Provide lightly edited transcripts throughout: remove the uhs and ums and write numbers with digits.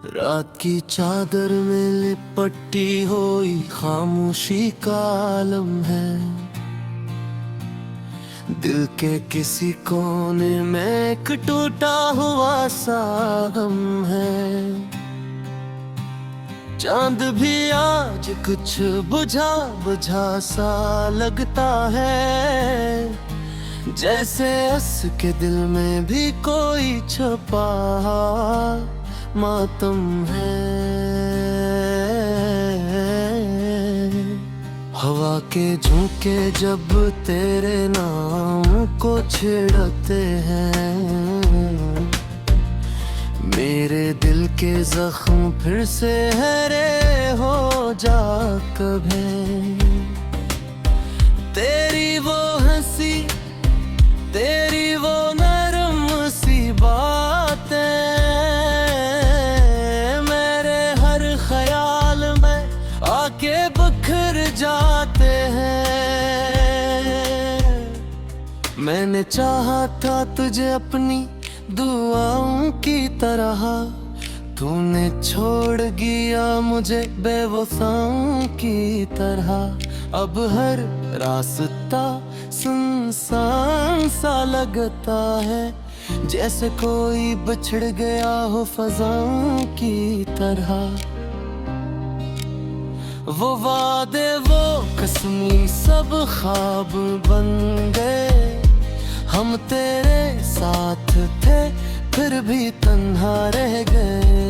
रात की चादर में लिपटी हुई खामोशी का आलम है। दिल के किसी कोने में एक टूटा हुआ सा गम है। चांद भी आज कुछ बुझा बुझा सा लगता है, जैसे हंस के दिल में भी कोई छुपा मातम है। हवा के झोंके जब तेरे नाम को छेड़ते हैं, मेरे दिल के जख्म फिर से हरे हो जा कभी। तेरी वो हंसी, तेरी वो नरम सी बातें मेरे हर ख्याल में आके बिखर जाते हैं। मैंने चाहा था तुझे अपनी दुआओं की तरह, तूने छोड़ गया मुझे बेवफाओं की तरह। अब हर रास्ता सुनसान सा लगता है, जैसे कोई बिछड़ गया हो फजाओं की तरह। वो वादे वो कसमी सब ख्वाब बन गए, हम तेरे साथ थे फिर भी तन्हा रह गए।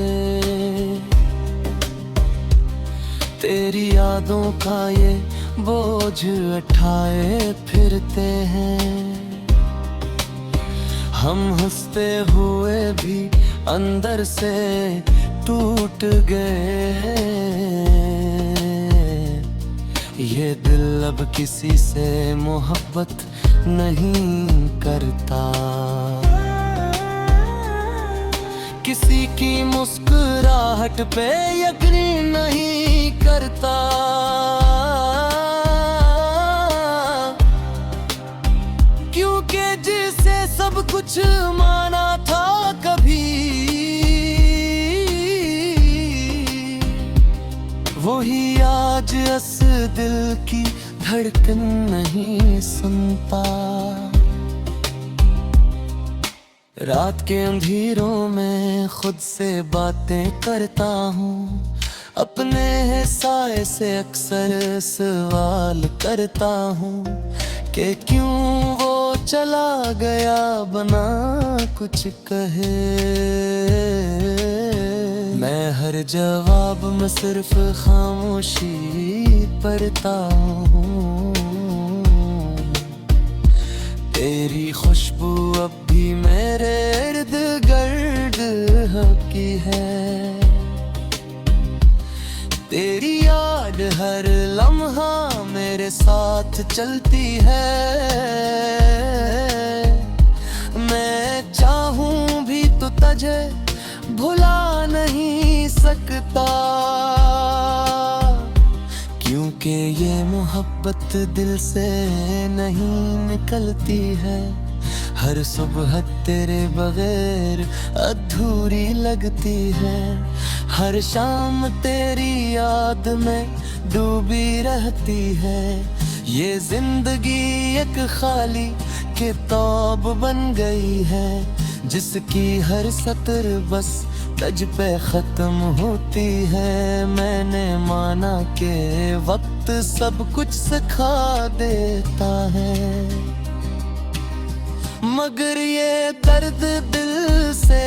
तेरी यादों का ये बोझ उठाए फिरते हैं, हम हंसते हुए भी अंदर से टूट गए। ये दिल अब किसी से मोहब्बत नहीं करता, किसी की मुस्कुराहट पे यकीन नहीं करता। क्योंकि जिसे सब कुछ माना था कभी, वही आज इस दिल की धड़कन नहीं सुनता। रात के अंधेरों में खुद से बातें करता हूँ, अपने साए से अक्सर सवाल करता हूँ कि क्यों वो चला गया बना कुछ कहे। मैं हर जवाब में सिर्फ खामोशी पढ़ता हूँ। तेरी खुशबू अब भी मेरे इर्द गिर्द की है, तेरी याद हर लम्हा मेरे साथ चलती है। मैं चाहूं भी तो तुझे भुला नहीं सकता, क्योंकि ये मोहब्बत दिल से नहीं निकलती है। हर सुबह तेरे बगैर अधूरी लगती है, हर शाम तेरी याद में डूबी रहती है। ये जिंदगी एक खाली किताब बन गई है, जिसकी हर सतर बस तज पे खत्म होती है। मैंने माना कि वक्त सब कुछ सिखा देता है, मगर ये दर्द दिल से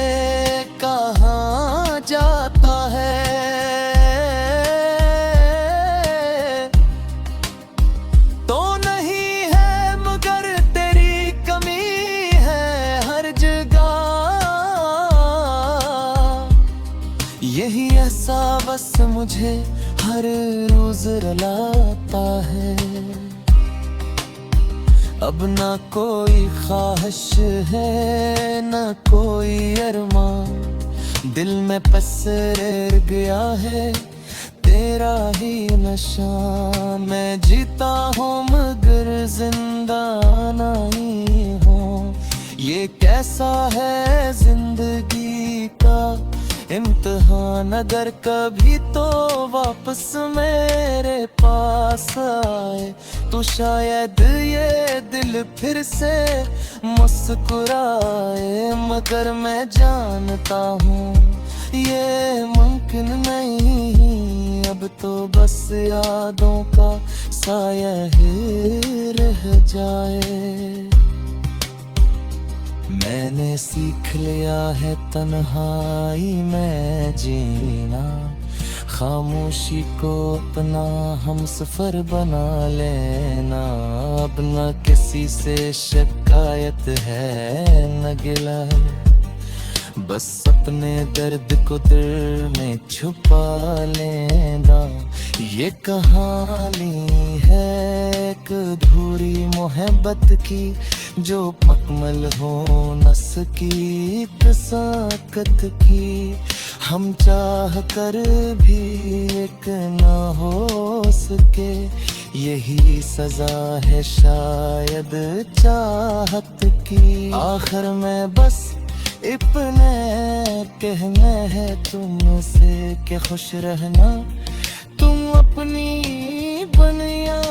कहाँ जाता है। तो नहीं है मगर तेरी कमी है हर जगह, यही ऐसा बस मुझे हर रोज रुलाता है। अब ना कोई ख्वाहिश है ना कोई अरमान, दिल में पसर गया है तेरा ही नशा। मैं जीता हूँ मगर जिंदा नहीं हूँ, ये कैसा है जिंदगी का इम्तिहान अगर कभी तो वापस मेरे पास आए तो शायद ये दिल फिर से मुस्कुराए। मगर मैं जानता हूँ ये मुमकिन नहीं, अब तो बस यादों का साया ही रह जाए। मैंने सीख लिया है तन्हाई में जीना, खामोशी को अपना हम सफर बना लेना। अब न किसी से शिकायत है न गिला, बस अपने दर्द को दिल में छुपा लेना। ये कहानी है एक अधूरी मोहब्बत की, जो मकमल हो न सकी साकत की। हम चाह कर भी एक ना हो सके, यही सजा है शायद चाहत की। आखिर में बस इतने कहना है तुमसे कि खुश रहना तुम अपनी बनिया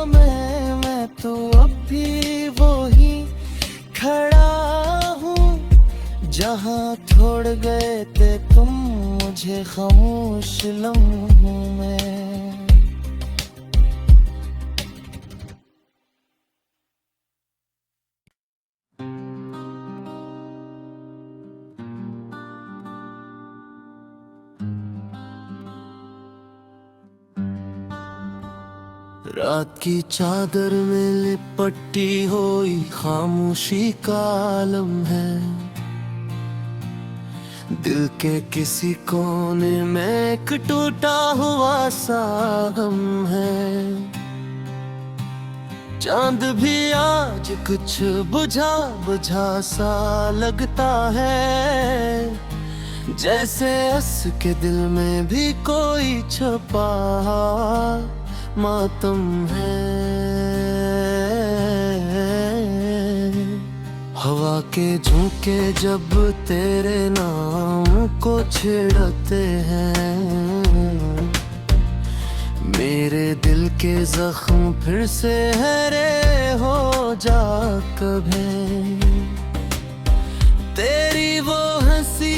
में। मैं तो अब भी वही खड़ा हूँ जहाँ छोड़ गए थे तुम मुझे खामोश लम्हों में। रात की चादर में लिपटी हुई खामोशी का आलम है, दिल के किसी कोने में एक टूटा हुआ सा गम है। चांद भी आज कुछ बुझा बुझा सा लगता है, जैसे हंस के दिल में भी कोई छुपा मातम है। हवा के झोंके जब तेरे नाम को छेड़ते हैं, मेरे दिल के जख्म फिर से हरे हो जा कभी। तेरी वो हंसी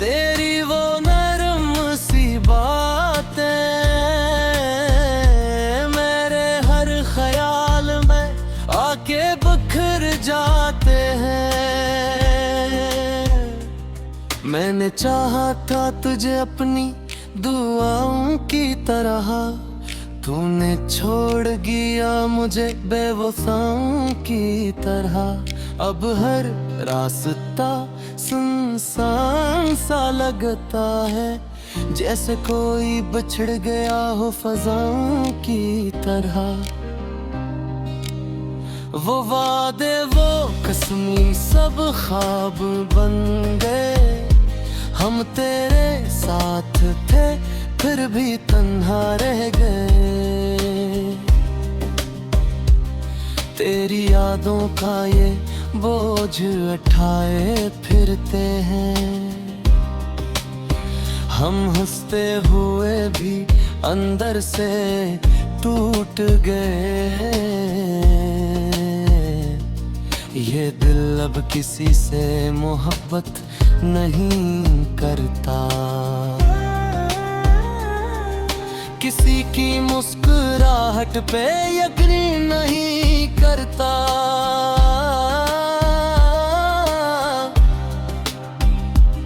तेरी वो नरम सी बातें आके बखर जाते हैं। मैंने चाहा था तुझे अपनी दुआओं की तरह, तूने छोड़ गया मुझे बेवफाओं की तरह। अब हर रास्ता सुनसान सा लगता है, जैसे कोई बिछड़ गया हो फजाओं की तरह। वो वादे वो कसमी सब ख्वाब बन गए, हम तेरे साथ थे फिर भी तन्हा रह गए। तेरी यादों का ये बोझ उठाए फिरते हैं, हम हंसते हुए भी अंदर से टूट गए। ये दिल अब किसी से मोहब्बत नहीं करता, किसी की मुस्कुराहट पे यकीन नहीं करता।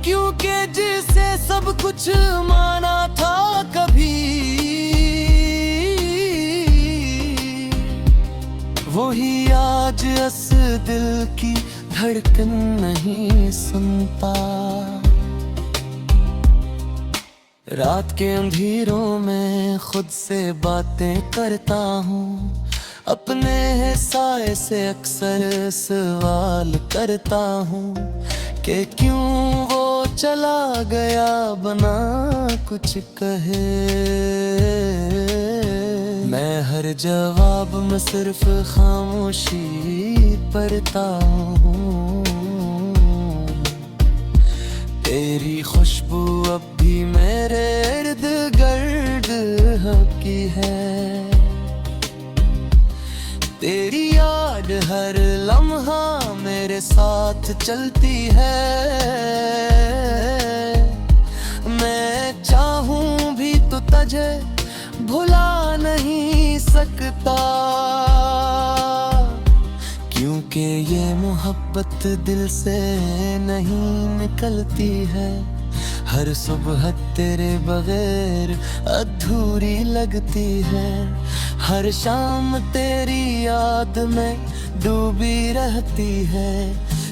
क्योंकि जिसे सब कुछ माना था कभी, वही आज इस दिल की धड़कन नहीं सुनता। रात के अंधेरों में खुद से बातें करता हूँ, अपने साए से अक्सर सवाल करता हूँ कि क्यों वो चला गया बना कुछ कहे। मैं हर जवाब में सिर्फ खामोशी पढ़ता हूँ, तेरी खुशबू अब भी मेरे इर्द गिर्द की है। तेरी याद हर लम्हा मेरे साथ चलती है। मैं चाहूं भी तो तुझे भुला नहीं सकता, क्योंकि ये मोहब्बत दिल से नहीं निकलती है। हर सुबह तेरे बगैर अधूरी लगती है। हर शाम तेरी याद में डूबी रहती है।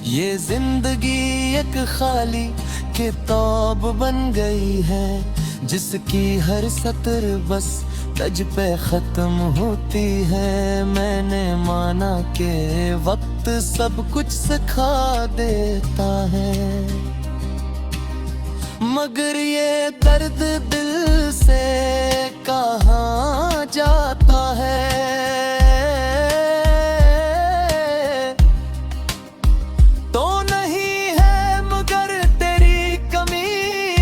ये जिंदगी एक खाली किताब बन गई है, जिसकी हर सतर बस तज पे खत्म होती है। मैंने माना कि वक्त सब कुछ सिखा देता है, मगर ये दर्द दिल से कहाँ जाता है। तो नहीं है मगर तेरी कमी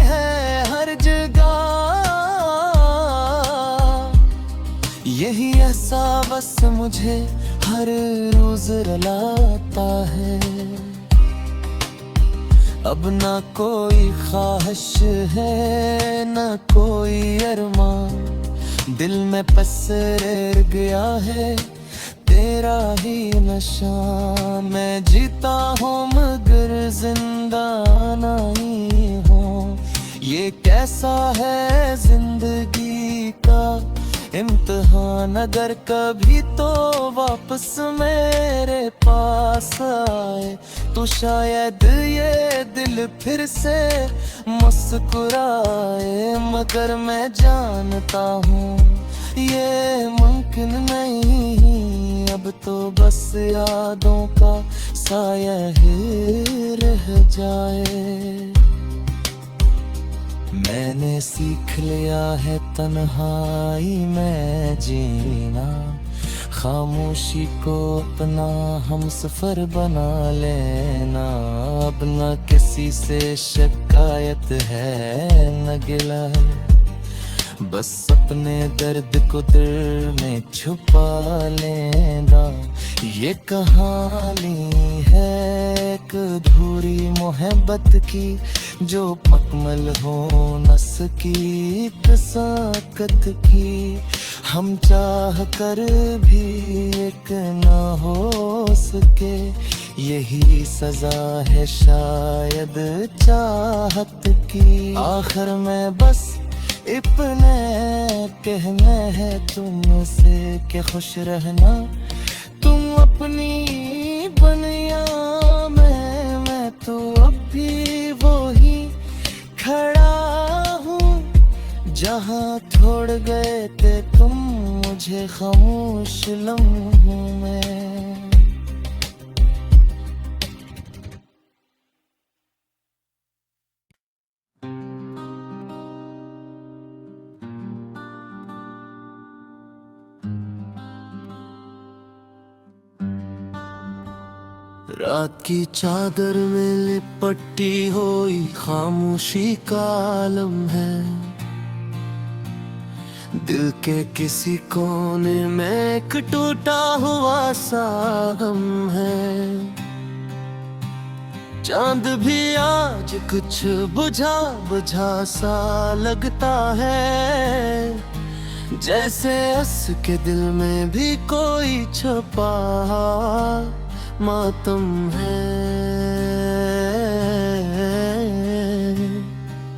है हर जगह। यही एहसास मुझे हर रोज रुलाता है। अब ना कोई ख्वाहिश है ना कोई अरमान, दिल में पसर गया है तेरा ही नशा। मैं जीता हूँ मगर जिंदा नहीं हूँ, ये कैसा है जिंदगी का इम्तिहान। अगर कभी तो वापस मेरे पास आए तो शायद ये दिल फिर से मुस्कुराए, मगर मैं जानता हूँ ये मुमकिन नहीं। अब तो बस यादों का साया ही रह जाए। मैंने सीख लिया है तन्हाई में जीना, खामोशी को अपना हम सफर बना लेना। अब न किसी से शिकायत है न गिला, बस अपने दर्द को दिल में छुपा लेना। ये कहानी है एक अधूरी मोहब्बत की, जो मकमल हो नस की कसाकत की। हम चाह कर भी एक ना हो सके, यही सजा है शायद चाहत की। आखिर में बस इतने कहना है तुमसे कि खुश रहना तुम अपनी बनिया में। मैं तो अब भी वही खड़ा हूँ जहाँ छोड़ गए थे तुम मुझे खामोश लम्हों में। रात की चादर में लिपटी हुई खामोशी का आलम है। दिल के किसी कोने में एक टूटा हुआ सा गम है। चांद भी आज कुछ बुझा बुझा सा लगता है, जैसे हंस के दिल में भी कोई छुपा मातम है।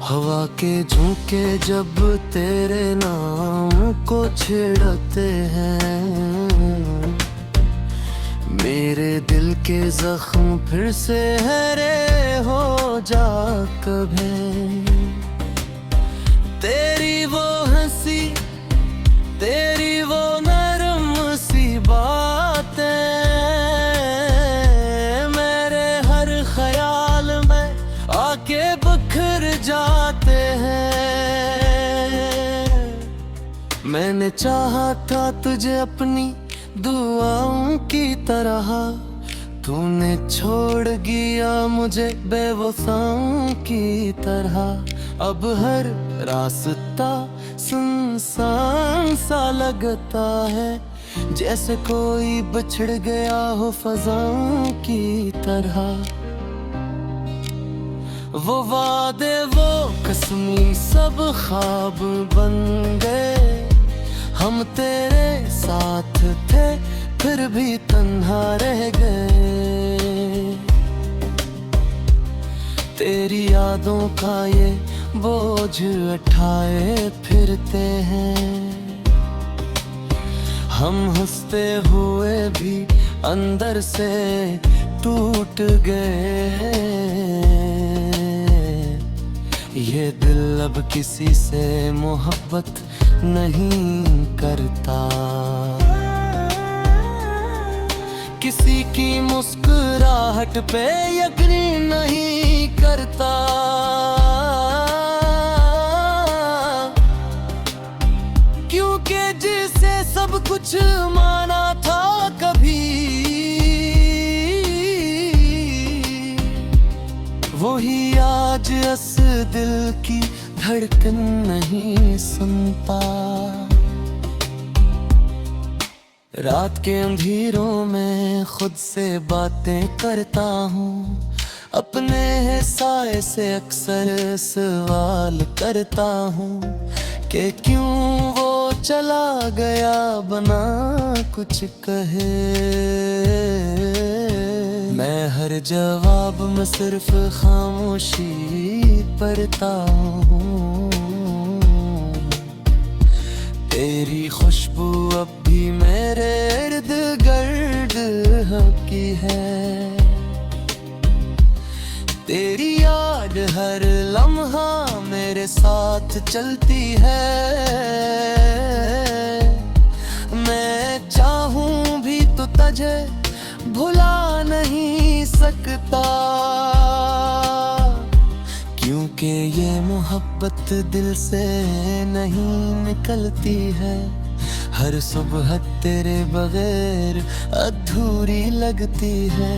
हवा के झोंके जब तेरे नाम को छेड़ते हैं, मेरे दिल के जख्म फिर से हरे हो जा कभी। तेरी वो हंसी तेरी वो नरम सी बातें मेरे हर ख्याल में आके बिखर जाते हैं। मैंने चाहा था तुझे अपनी दुआओं की तरह, तूने छोड़ गया मुझे बेवफाओं की तरह, अब हर रास्ता सुनसान सा लगता है, जैसे कोई बिछड़ गया हो फजाओं की तरह। वो वादे वो कसमी सब ख्वाब बन गए, हम तेरे साथ थे फिर भी तन्हा रह गए। तेरी यादों का ये बोझ उठाए फिरते हैं, हम हंसते हुए भी अंदर से टूट गए। ये दिल अब किसी से मोहब्बत नहीं करता, किसी की मुस्कुराहट पे यकीन नहीं करता। क्योंकि जिसे सब कुछ माना था कभी, वही आज इस दिल की धड़कन नहीं सुनता। रात के अंधेरों में खुद से बातें करता हूँ, अपने साए से अक्सर सवाल करता हूँ कि क्यों वो चला गया बना कुछ कहे। मैं हर जवाब में सिर्फ खामोशी पढ़ता हूँ, तेरी खुशबू अब भी मेरे इर्द गिर्द की है। तेरी याद हर लम्हा मेरे साथ चलती है, मैं चाहूं भी तो तुझे भुला नहीं सकता। क्योंकि ये मोहब्बत दिल से नहीं निकलती है, हर सुबह तेरे बगैर अधूरी लगती है।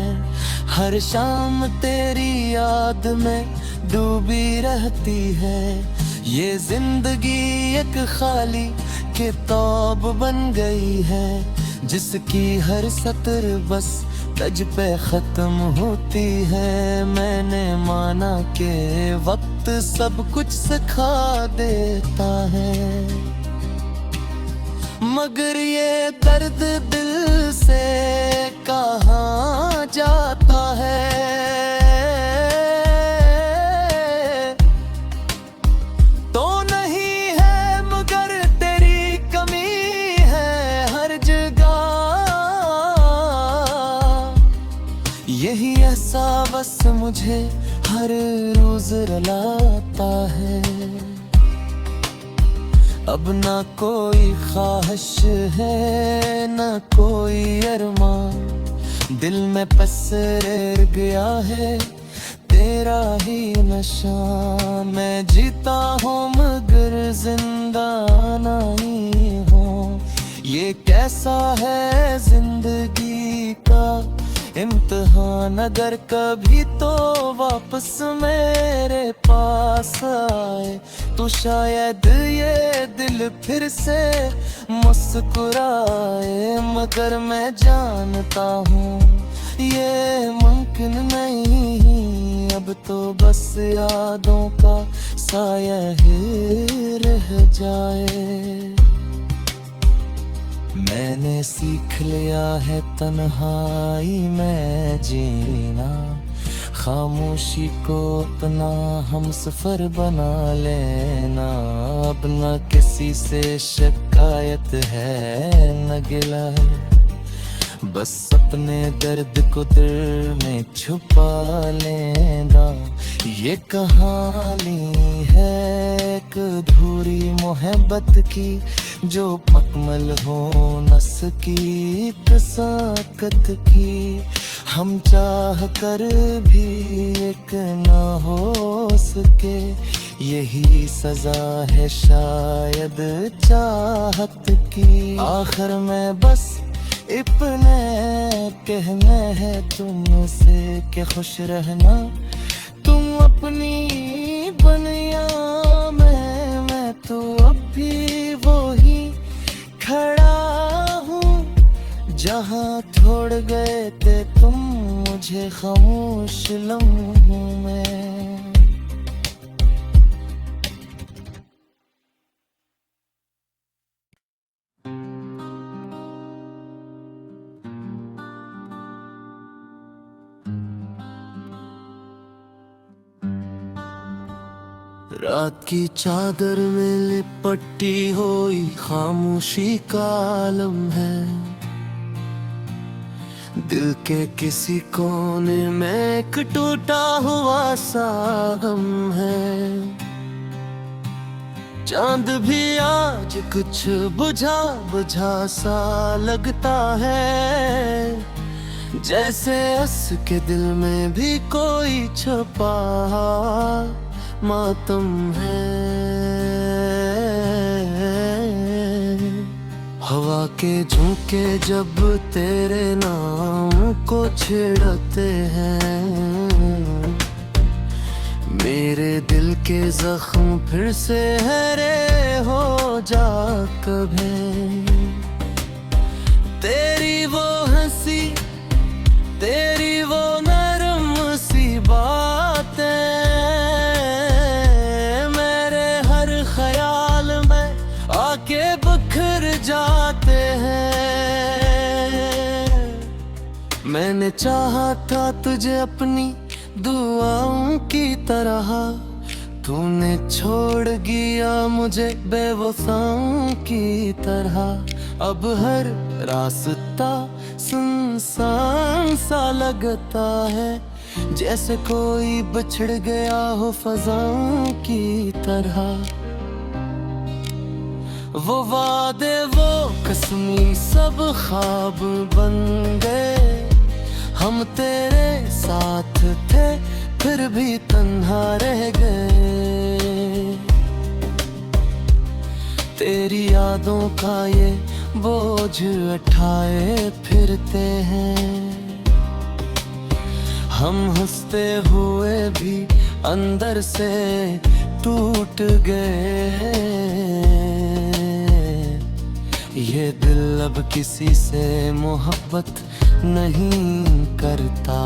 हर शाम तेरी याद में डूबी रहती है, ये जिंदगी एक खाली किताब बन गई है, जिसकी हर सतर बस तज पे खत्म होती है। मैंने माना कि वक्त सब कुछ सिखा देता है, मगर ये दर्द दिल से कहाँ जाता है। तो नहीं है मगर तेरी कमी है हर जगह, यही एहसास बस मुझे हर रोज रुलाता है। अब ना कोई ख्वाहिश है ना कोई अरमान, दिल में पसर गया है तेरा ही नशा। मैं जीता हूँ मगर जिंदा नहीं हूँ, ये कैसा है जिंदगी का इम्तिहान। अगर कभी तो वापस मेरे पास आए तो शायद ये दिल फिर से मुस्कुराए, मगर मैं जानता हूँ ये मुमकिन नहीं। अब तो बस यादों का साया ही रह जाए। मैंने सीख लिया है तन्हाई में जीना, खामोशी को अपना हम सफर बना लेना। अब न किसी से शिकायत है न गिला है, बस अपने दर्द को दिल में छुपा लेना। ये कहानी है एक अधूरी मोहब्बत की, जो मकमल हो नस की कसाकत की। हम चाह कर भी एक ना हो सके, यही सजा है शायद चाहत की। आखिर में बस इतने कहना है तुमसे कि खुश रहना तुम अपनी बनिया में, मैं तो अब भी वही खड़ा हूँ जहाँ छोड़ गए थे तुम मुझे खामोश लम्हों में। रात की चादर में लिपटी हुई खामोशी का आलम है, दिल के किसी कोने में एक टूटा हुआ सा गम है। चांद भी आज कुछ बुझा बुझा सा लगता है, जैसे हंस के दिल में भी कोई छुपा मातम है। हवा के झोंके जब तेरे नाम को छेड़ते हैं, मेरे दिल के जख्म फिर से हरे हो जा कभी। तेरी वो हंसी, तेरी वो नरम सी बातें आके बिखर जाते हैं। मैंने चाहा था तुझे अपनी दुआओं की तरह, तूने छोड़ गया मुझे बेवफाओं की तरह। अब हर रास्ता सुनसान सा लगता है, जैसे कोई बिछड़ गया हो फज़ाओं की तरह। वो वादे वो कसमी सब ख्वाब बन गए, हम तेरे साथ थे फिर भी तन्हा रह गए। तेरी यादों का ये बोझ उठाए फिरते हैं, हम हंसते हुए भी अंदर से टूट गए। ये दिल अब किसी से मोहब्बत नहीं करता,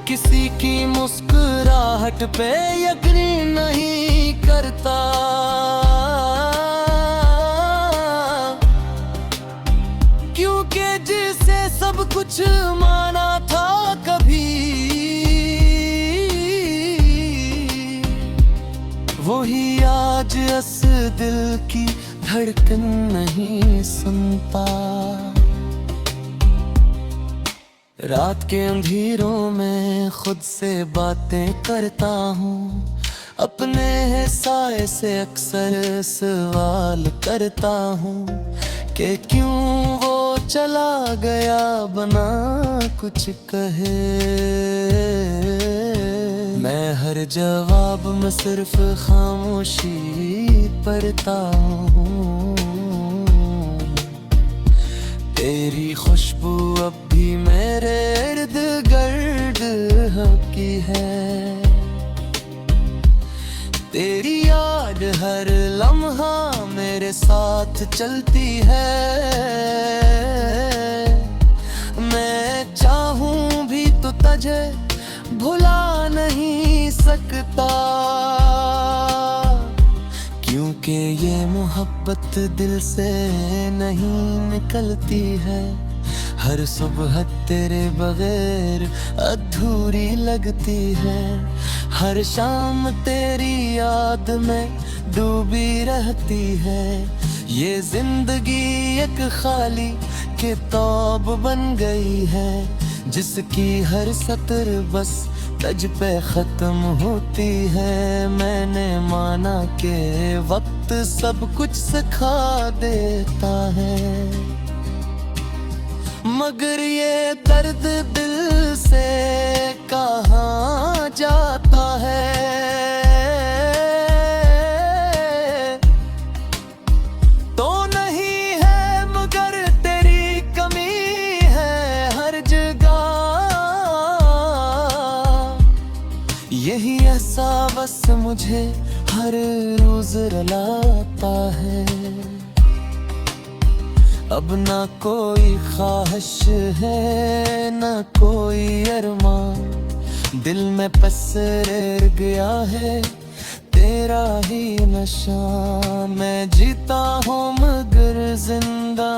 किसी की मुस्कुराहट पे यकीन नहीं करता। क्योंकि जिसे सब कुछ माना था कभी, वही आज इस दिल की धड़कन नहीं सुनता। रात के अंधेरों में खुद से बातें करता हूँ, अपने साए से अक्सर सवाल करता हूँ कि क्यों वो चला गया बना कुछ कहे। मैं हर जवाब में सिर्फ खामोशी पढ़ता हूँ, तेरी खुशबू अब भी मेरे इर्द गिर्द की है। तेरी याद हर लम्हा मेरे साथ चलती है, मैं चाहूं भी तो तुझे भुला नहीं सकता। क्योंकि ये मोहब्बत दिल से नहीं निकलती है, हर सुबह तेरे बगैर अधूरी लगती है। हर शाम तेरी याद में डूबी रहती है, ये जिंदगी एक खाली किताब बन गई है, जिसकी हर सतर बस तज पे खत्म होती है। मैंने माना कि वक्त सब कुछ सिखा देता है, मगर ये दर्द दिल से कहाँ जाता है। तो नहीं है सा बस मुझे हर रोज रुलाता है। अब ना कोई ख्वाहिश है ना कोई अरमान, दिल में पसर गया है तेरा ही नशा। मैं जीता हूँ मगर जिंदा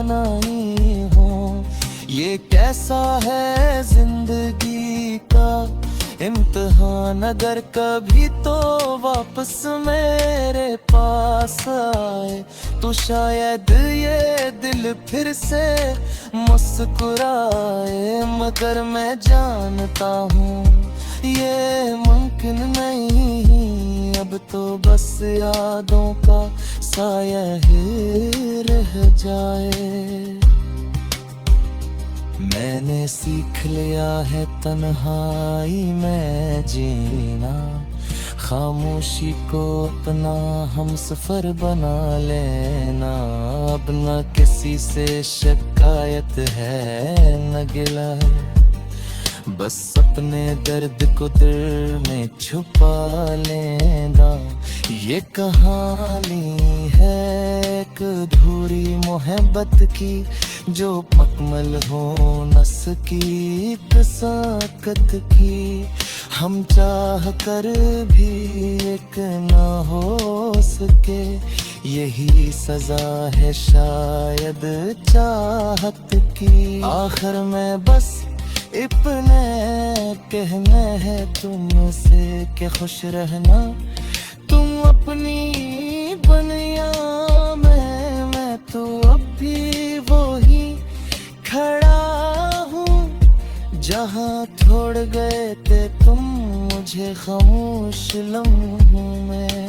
नहीं हूँ, ये कैसा है जिंदगी का इम्तिहान। अगर कभी तो वापस मेरे पास आए तो शायद ये दिल फिर से मुस्कुराए। मगर मैं जानता हूँ ये मुमकिन नहीं, अब तो बस यादों का साया ही रह जाए। मैंने सीख लिया है तन्हाई में जीना, खामोशी को अपना हम सफर बना लेना। अब न किसी से शिकायत है न गिला है, बस अपने दर्द को दिल में छुपा लेना। ये कहानी है एक अधूरी मोहब्बत की, जो मकमल हो नस की एक साकत की। हम चाह कर भी एक ना हो सके, यही सजा है शायद चाहत की। आखिर में बस इतने कहना है तुमसे कि खुश रहना तुम अपनी बनिया में। मैं तो अब भी वही खड़ा हूँ जहाँ छोड़ गए थे तुम मुझे खामोश लम्हों में।